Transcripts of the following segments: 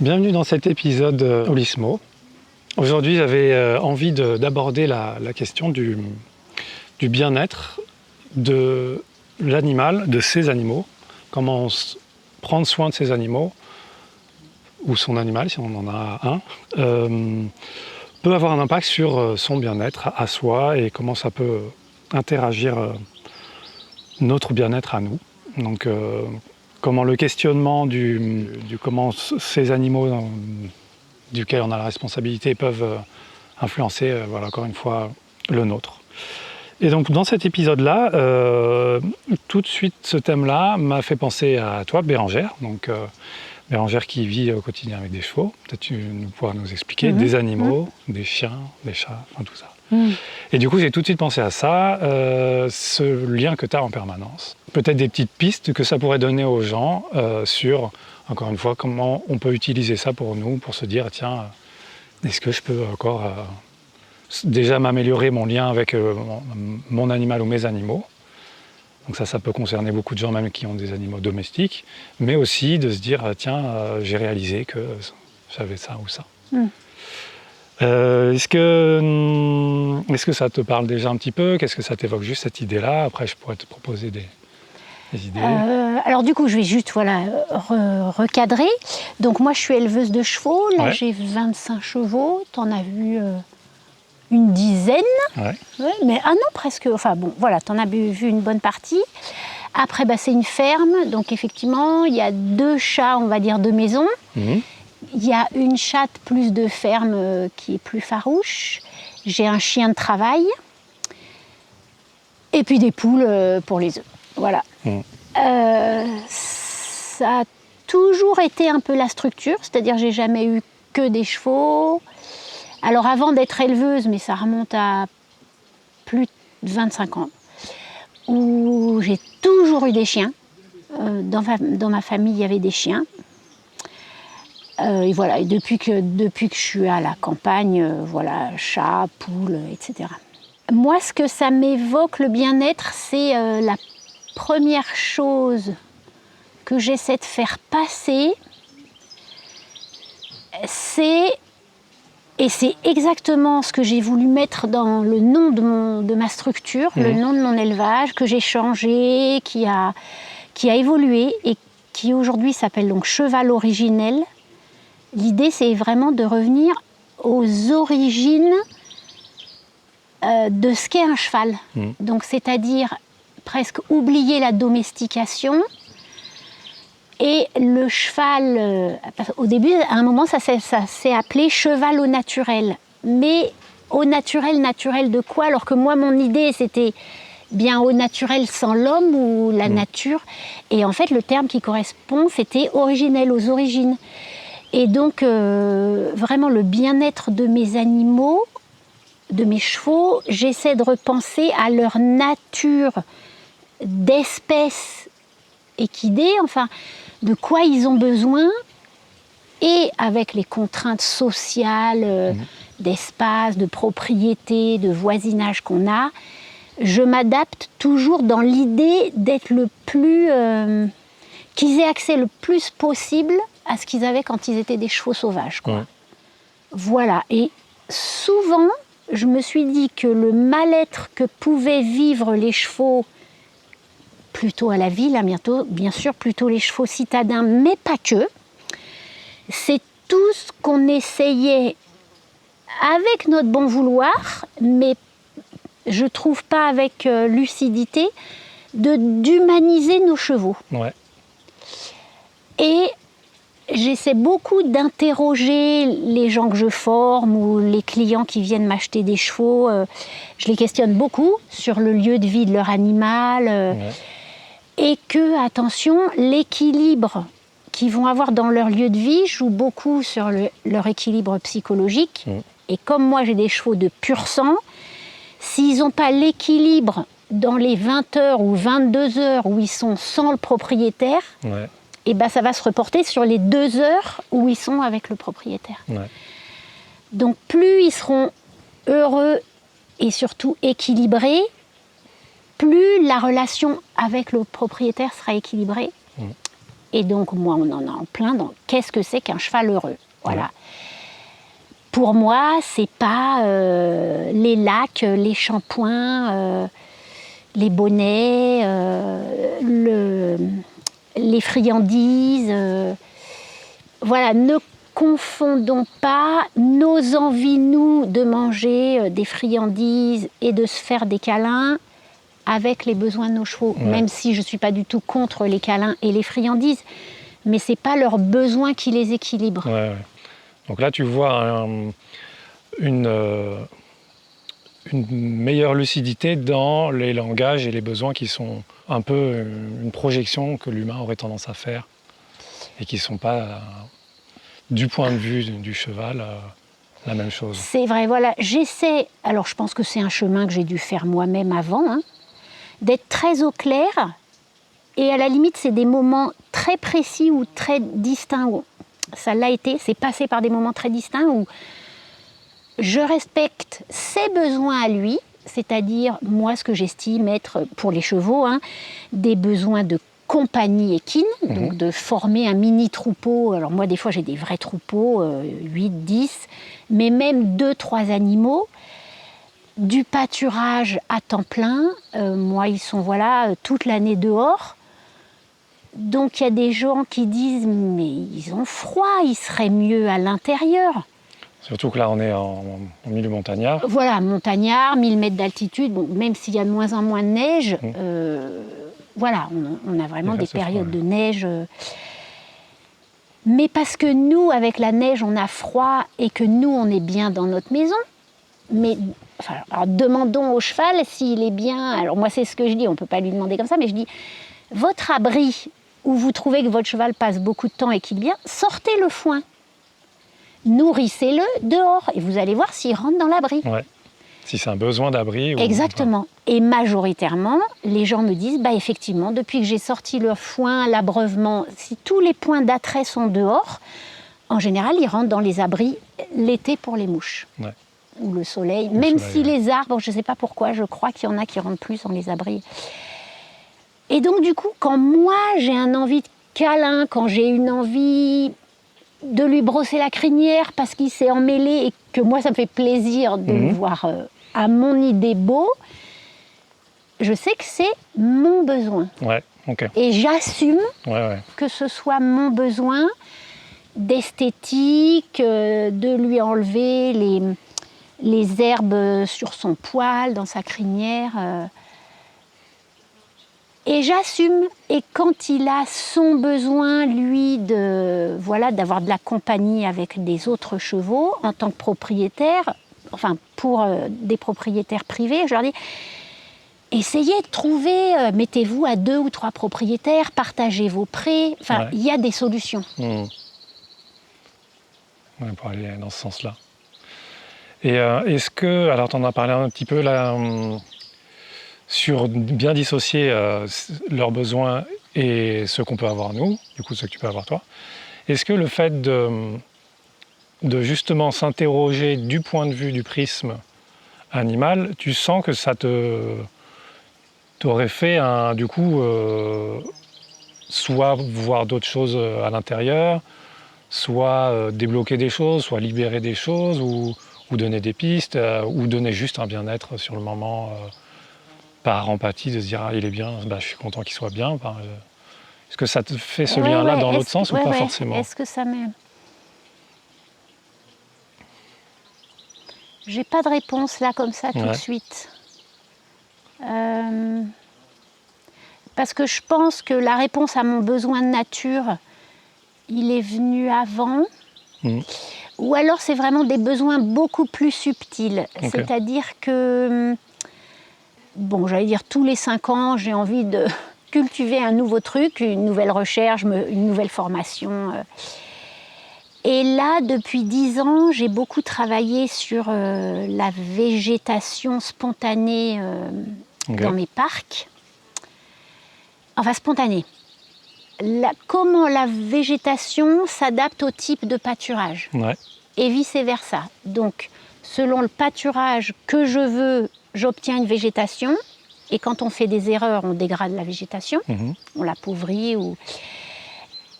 Bienvenue dans cet épisode Holismo. Aujourd'hui, j'avais envie d'aborder la question du bien-être de l'animal, de ces animaux. Comment prendre soin de ces animaux, ou son animal, si on en a un, peut avoir un impact sur son bien-être à soi et comment ça peut interagir notre bien-être à nous. Donc, comment le questionnement du comment ces animaux duquel on a la responsabilité peuvent influencer, voilà, encore une fois, le nôtre. Et donc dans cet épisode-là, tout de suite ce thème-là m'a fait penser à toi, Bérangère. Donc Bérangère qui vit au quotidien avec des chevaux, peut-être tu pourras nous expliquer, des animaux, des chiens, des chats, enfin tout ça. Et du coup j'ai tout de suite pensé à ça, ce lien que tu as en permanence. Peut-être des petites pistes que ça pourrait donner aux gens sur, encore une fois, comment on peut utiliser ça pour nous, pour se dire, tiens, est-ce que je peux encore déjà m'améliorer mon lien avec mon animal ou mes animaux. Donc ça peut concerner beaucoup de gens même qui ont des animaux domestiques, mais aussi de se dire, tiens, j'ai réalisé que j'avais ça ou ça. Est-ce que ça te parle déjà un petit peu? Qu'est-ce que ça t'évoque juste cette idée-là? Après, je pourrais te proposer des idées. Alors du coup, je vais juste recadrer. Donc moi, je suis éleveuse de chevaux. Là, j'ai 25 chevaux. T'en as vu une dizaine. Ouais, mais non, presque. Enfin bon, voilà, t'en as vu une bonne partie. Après, c'est une ferme. Donc effectivement, il y a 2 chats, on va dire, de maison. Il y a une chatte plus de ferme qui est plus farouche. J'ai un chien de travail. Et puis des poules pour les œufs. Voilà. Ça a toujours été un peu la structure, c'est-à-dire j'ai jamais eu que des chevaux. Alors avant d'être éleveuse, mais ça remonte à plus de 25 ans, où j'ai toujours eu des chiens. Dans ma famille, il y avait des chiens. Et voilà, et depuis que je suis à la campagne, voilà, chats, poules, etc. Moi, ce que ça m'évoque, le bien-être, c'est la première chose que j'essaie de faire passer, et c'est exactement ce que j'ai voulu mettre dans le nom de ma structure, le nom de mon élevage, que j'ai changé, qui a évolué et qui aujourd'hui s'appelle donc Cheval Originel. L'idée, c'est vraiment de revenir aux origines de ce qu'est un cheval. Donc, c'est-à-dire presque oublier la domestication. Et le cheval, au début, à un moment, ça s'est appelé cheval au naturel. Mais au naturel de quoi? Alors que moi, mon idée, c'était bien au naturel sans l'homme ou la nature. Et en fait, le terme qui correspond, c'était originel, aux origines. Et donc, vraiment, le bien-être de mes animaux, de mes chevaux, j'essaie de repenser à leur nature d'espèce équidée, enfin, de quoi ils ont besoin, et avec les contraintes sociales, d'espace, de propriété, de voisinage qu'on a, je m'adapte toujours dans l'idée d'être le plus... qu'ils aient accès le plus possible à ce qu'ils avaient quand ils étaient des chevaux sauvages, quoi. Voilà, et souvent, je me suis dit que le mal-être que pouvaient vivre les chevaux, plutôt à la ville, bien sûr, plutôt les chevaux citadins, mais pas que, c'est tout ce qu'on essayait, avec notre bon vouloir, mais je trouve pas avec lucidité, d'humaniser nos chevaux. Et j'essaie beaucoup d'interroger les gens que je forme ou les clients qui viennent m'acheter des chevaux. Je les questionne beaucoup sur le lieu de vie de leur animal. Et que, attention, l'équilibre qu'ils vont avoir dans leur lieu de vie joue beaucoup sur leur équilibre psychologique. Et comme moi, j'ai des chevaux de pur sang, s'ils n'ont pas l'équilibre dans les 20 heures ou 22 heures où ils sont sans le propriétaire, et ça va se reporter sur les 2 heures où ils sont avec le propriétaire. Donc plus ils seront heureux et surtout équilibrés, plus la relation avec le propriétaire sera équilibrée. Et donc, moi, on en a en plein dans qu'est-ce que c'est qu'un cheval heureux. Voilà. Ouais. Pour moi, c'est pas les lacs, les shampoings, les bonnets, les friandises. Voilà, ne confondons pas nos envies, nous, de manger des friandises et de se faire des câlins avec les besoins de nos chevaux. Ouais. Même si je ne suis pas du tout contre les câlins et les friandises, mais ce n'est pas leurs besoins qui les équilibrent. Ouais, ouais. Donc là, tu vois une meilleure lucidité dans les langages et les besoins qui sont un peu une projection que l'humain aurait tendance à faire et qui ne sont pas, du point de vue du cheval, la même chose. C'est vrai, voilà. J'essaie, alors je pense que c'est un chemin que j'ai dû faire moi-même avant, hein, d'être très au clair. Et à la limite, c'est des moments très précis ou très distincts. Ça l'a été, c'est passé par des moments très distincts où je respecte ses besoins à lui, c'est-à-dire, moi, ce que j'estime être, pour les chevaux, hein, des besoins de compagnie équine, donc de former un mini troupeau. Alors moi, des fois, j'ai des vrais troupeaux, 8, 10, mais même 2, 3 animaux. Du pâturage à temps plein. Moi, ils sont toute l'année dehors. Donc, il y a des gens qui disent « mais ils ont froid, ils seraient mieux à l'intérieur ». Surtout que là, on est en milieu montagnard. Voilà, montagnard, 1000 mètres d'altitude, bon, même s'il y a de moins en moins de neige, voilà, on a vraiment des périodes de neige. Mais parce que nous, avec la neige, on a froid et que nous, on est bien dans notre maison. Mais alors, demandons au cheval s'il est bien. Alors moi, c'est ce que je dis, on ne peut pas lui demander comme ça, mais je dis, votre abri où vous trouvez que votre cheval passe beaucoup de temps et qu'il est bien, sortez le foin. Nourrissez-le dehors et vous allez voir s'il rentre dans l'abri. Ouais. Si c'est un besoin d'abri. Exactement. Et majoritairement, les gens me disent, effectivement, depuis que j'ai sorti le foin, l'abreuvement, si tous les points d'attrait sont dehors, en général, ils rentrent dans les abris l'été pour les mouches. Ouais. Ou le soleil. Même si les arbres, je ne sais pas pourquoi, je crois qu'il y en a qui rentrent plus dans les abris. Et donc, du coup, quand moi, j'ai un envie de câlin, quand j'ai une envie de lui brosser la crinière parce qu'il s'est emmêlé et que moi, ça me fait plaisir de le voir à mon idée beau, je sais que c'est mon besoin. Ouais, ok. Et j'assume que ce soit mon besoin d'esthétique, de lui enlever les herbes sur son poil, dans sa crinière. Et j'assume. Et quand il a son besoin, lui, d'avoir de la compagnie avec des autres chevaux, en tant que propriétaire, enfin pour des propriétaires privés, je leur dis, essayez de trouver, mettez-vous à 2 ou 3 propriétaires, partagez vos prés, il y a des solutions. Ouais, pour aller dans ce sens-là. Et est-ce que, alors tu en as parlé un petit peu là, sur bien dissocier leurs besoins et ceux qu'on peut avoir nous, du coup ceux que tu peux avoir toi, est-ce que le fait de justement s'interroger du point de vue du prisme animal, tu sens que ça t'aurait fait du coup soit voir d'autres choses à l'intérieur, soit débloquer des choses, soit libérer des choses, ou donner des pistes, ou donner juste un bien-être sur le moment, par empathie, de se dire « ah, il est bien, je suis content qu'il soit bien ». Est-ce que ça te fait ce lien-là dans l'autre sens ou pas forcément? Est-ce que ça m'aime? J'ai pas de réponse là comme ça tout de suite. Parce que je pense que la réponse à mon besoin de nature, il est venu avant. Ou alors c'est vraiment des besoins beaucoup plus subtils. Okay. C'est-à-dire que, j'allais dire tous les 5 ans, j'ai envie de cultiver un nouveau truc, une nouvelle recherche, une nouvelle formation. Et là, depuis 10 ans, j'ai beaucoup travaillé sur la végétation spontanée dans mes parcs. Enfin, spontanée. Comment la végétation s'adapte au type de pâturage. Et vice-versa. Donc, selon le pâturage que je veux, j'obtiens une végétation. Et quand on fait des erreurs, on dégrade la végétation. On l'appauvrit.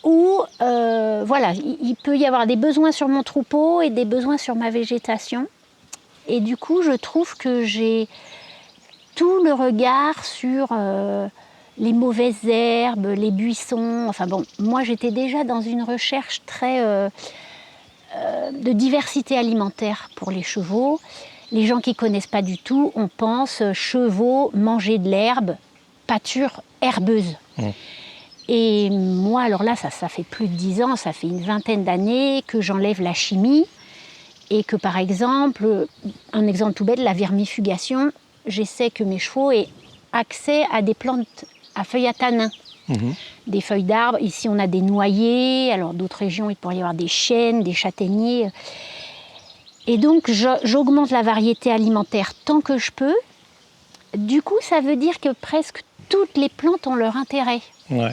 où voilà, il peut y avoir des besoins sur mon troupeau et des besoins sur ma végétation. Et du coup, je trouve que j'ai tout le regard sur les mauvaises herbes, les buissons. Enfin bon, moi j'étais déjà dans une recherche très de diversité alimentaire pour les chevaux. Les gens qui ne connaissent pas du tout, on pense chevaux, manger de l'herbe, pâture herbeuse. Et moi, alors là, ça fait plus de 10 ans, ça fait une vingtaine d'années que j'enlève la chimie et que, par exemple, un exemple tout bête, la vermifugation, j'essaie que mes chevaux aient accès à des plantes à feuilles à tanin, des feuilles d'arbres. Ici, on a des noyers, alors d'autres régions, il pourrait y avoir des chênes, des châtaigniers. Et donc, j'augmente la variété alimentaire tant que je peux. Du coup, ça veut dire que presque toutes les plantes ont leur intérêt. Ouais.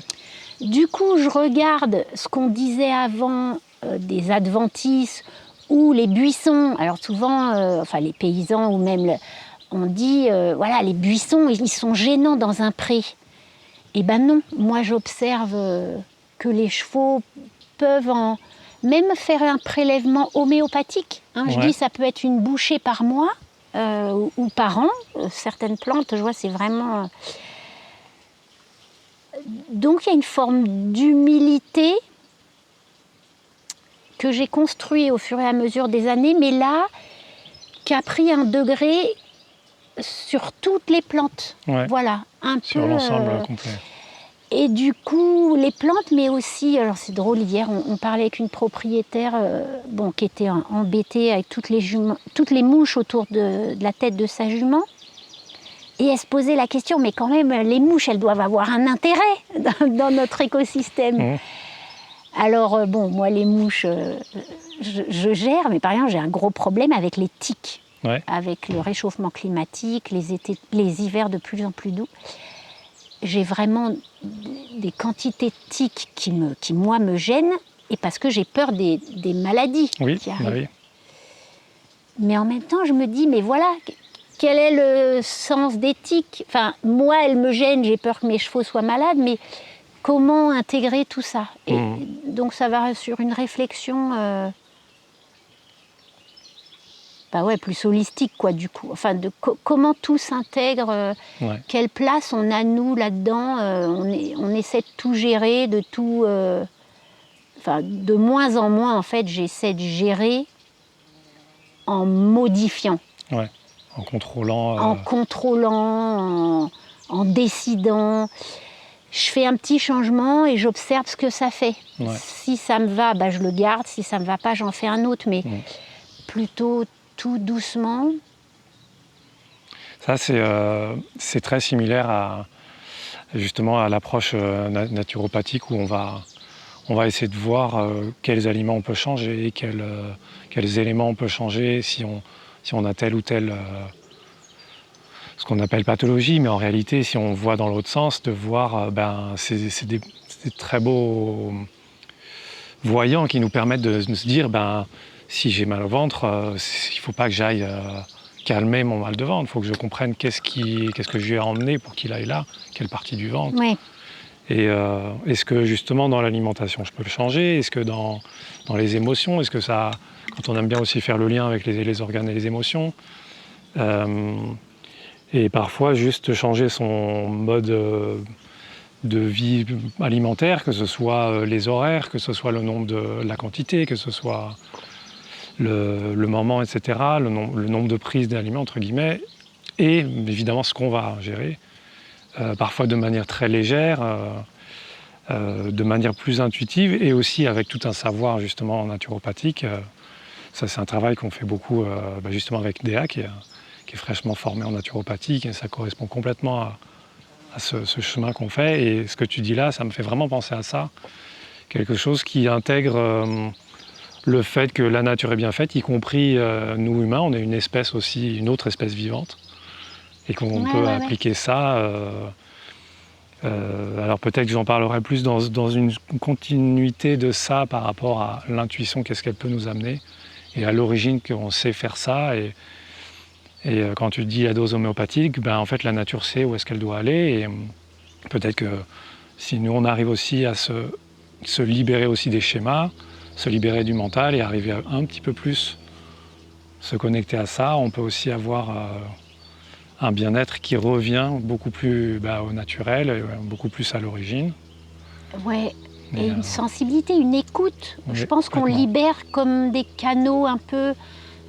Du coup, je regarde ce qu'on disait avant des adventices ou les buissons. Alors souvent, enfin les paysans ou même, on dit, voilà, les buissons, ils sont gênants dans un pré. Eh ben non, moi j'observe que les chevaux peuvent même faire un prélèvement homéopathique. Hein. Je dis, ça peut être une bouchée par mois ou par an. Certaines plantes, je vois, c'est vraiment... Donc il y a une forme d'humilité que j'ai construite au fur et à mesure des années, mais là, qui a pris un degré sur toutes les plantes. Ouais. Voilà, un sur peu... l'ensemble complet. Et du coup, les plantes, mais aussi, alors c'est drôle, hier, on parlait avec une propriétaire bon, qui était embêtée avec toutes les mouches autour de la tête de sa jument. Et elle se posait la question, mais quand même, les mouches, elles doivent avoir un intérêt dans notre écosystème. Alors, bon, moi, les mouches, je gère, mais par exemple, j'ai un gros problème avec les tiques. Ouais. Avec le réchauffement climatique, les hivers de plus en plus doux. J'ai vraiment des quantités de tiques qui moi, me gênent, et parce que j'ai peur des maladies qui arrivent. Oui. Mais en même temps, je me dis, mais voilà... Quel est le sens des tiques? Enfin, moi, elles me gênent, j'ai peur que mes chevaux soient malades, mais comment intégrer tout ça? Et donc, ça va sur une réflexion plus holistique, quoi, du coup. Enfin, de comment tout s'intègre, quelle place on a, nous, là-dedans. On essaie de tout gérer, de tout... Enfin, de moins en moins, en fait, j'essaie de gérer en modifiant. Ouais. En contrôlant. En contrôlant, en décidant. Je fais un petit changement et j'observe ce que ça fait. Ouais. Si ça me va, je le garde. Si ça ne me va pas, j'en fais un autre. Mais plutôt tout doucement. Ça, c'est très similaire justement à l'approche naturopathique où on va essayer de voir quels aliments on peut changer, quels éléments on peut changer si on a tel ou tel, ce qu'on appelle pathologie, mais en réalité, si on voit dans l'autre sens, de voir, c'est des très beaux voyants qui nous permettent de se dire, si j'ai mal au ventre, il ne faut pas que j'aille calmer mon mal de ventre, il faut que je comprenne qu'est-ce que je lui ai emmené pour qu'il aille là, quelle partie du ventre. Oui. Et est-ce que justement dans l'alimentation je peux le changer? Est-ce que dans les émotions, est-ce que ça, quand on aime bien aussi faire le lien avec les organes et les émotions, et parfois juste changer son mode de vie alimentaire, que ce soit les horaires, que ce soit le nombre la quantité, que ce soit le moment, etc., le nombre de prises d'aliments, entre guillemets, et évidemment ce qu'on va gérer. Parfois de manière très légère, de manière plus intuitive et aussi avec tout un savoir justement naturopathique. Ça c'est un travail qu'on fait beaucoup justement avec Déa qui est fraîchement formé en naturopathie et ça correspond complètement à ce chemin qu'on fait. Et ce que tu dis là, ça me fait vraiment penser à ça. Quelque chose qui intègre le fait que la nature est bien faite, y compris nous humains, on est une espèce aussi, une autre espèce vivante. Et qu'on peut appliquer ça. Alors peut-être que j'en parlerai plus dans une continuité de ça par rapport à l'intuition, qu'est-ce qu'elle peut nous amener, et à l'origine qu'on sait faire ça. Et quand tu dis la dose homéopathique, en fait la nature sait où est-ce qu'elle doit aller. Et peut-être que si nous on arrive aussi à se se libérer aussi des schémas, se libérer du mental et arriver à un petit peu plus se connecter à ça. On peut aussi avoir un bien-être qui revient beaucoup plus au naturel, beaucoup plus à l'origine. Ouais. Et une sensibilité, une écoute. Oui, Je pense qu'on complètement. libère comme des canaux un peu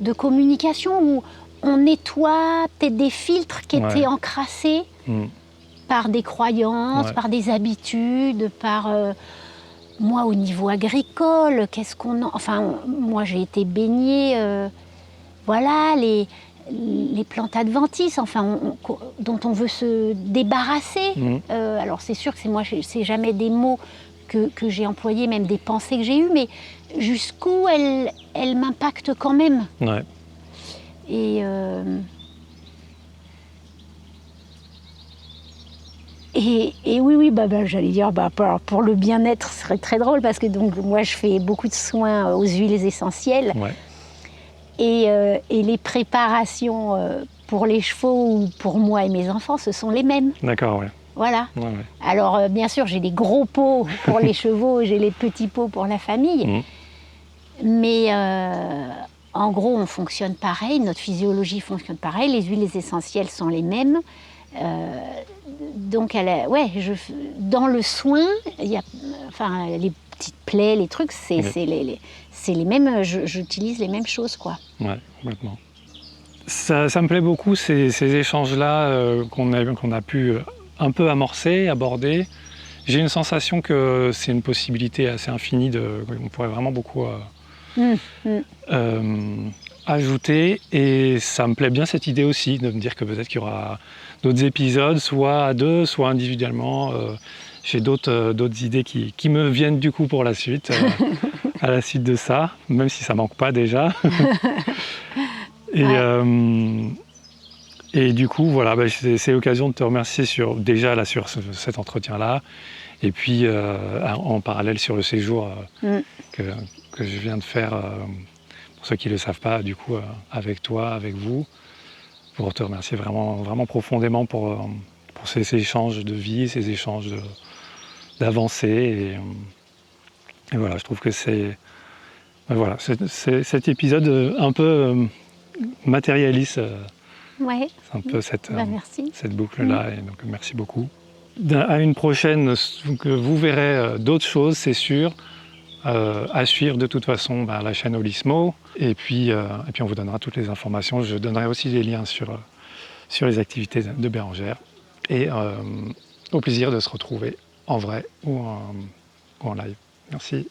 de communication où on nettoie peut-être des filtres qui étaient Ouais. encrassés Mm. par des croyances, Ouais. par des habitudes, par... moi, au niveau agricole, qu'est-ce qu'on... Enfin, moi, j'ai été baignée, voilà, les plantes adventices, enfin, dont on veut se débarrasser. Mm. Alors, c'est sûr que c'est jamais des mots que j'ai employés, même des pensées que j'ai eues, mais jusqu'où elles m'impactent quand même. Ouais. Et, oui, j'allais dire, pour le bien-être, ce serait très drôle, parce que donc, moi, je fais beaucoup de soins aux huiles essentielles. Ouais. Et les préparations pour les chevaux ou pour moi et mes enfants, ce sont les mêmes. D'accord, ouais. Voilà. Ouais, ouais. Alors, bien sûr, j'ai des gros pots pour les chevaux et j'ai les petits pots pour la famille. Mm. Mais en gros, on fonctionne pareil, notre physiologie fonctionne pareil, les huiles essentielles sont les mêmes. Donc, dans le soin, il y a, enfin, les petites plaies, les trucs, c'est les mêmes. J'utilise les mêmes choses, quoi. Ouais, complètement. Ça me plaît beaucoup ces échanges-là qu'on a pu un peu amorcer, aborder. J'ai une sensation que c'est une possibilité assez infinie, on pourrait vraiment beaucoup ajouter. Et ça me plaît bien cette idée aussi, de me dire que peut-être qu'il y aura d'autres épisodes, soit à deux, soit individuellement. J'ai d'autres idées qui me viennent du coup pour la suite, à la suite de ça, même si ça manque pas déjà. Et du coup, voilà, c'est l'occasion de te remercier sur cet entretien-là, et puis en parallèle sur le séjour que je viens de faire, pour ceux qui ne le savent pas, du coup, avec toi, avec vous, pour te remercier vraiment, vraiment profondément pour ces échanges de vie, ces échanges d'avancée. Et voilà, je trouve que voilà, cet épisode un peu matérialiste. Ouais. C'est un peu Merci. cette boucle-là, et donc merci beaucoup. À une prochaine, que vous verrez d'autres choses, c'est sûr, à suivre de toute façon la chaîne Holismo, et puis on vous donnera toutes les informations. Je donnerai aussi les liens sur les activités de Bérengère, et au plaisir de se retrouver en vrai ou en live. Merci.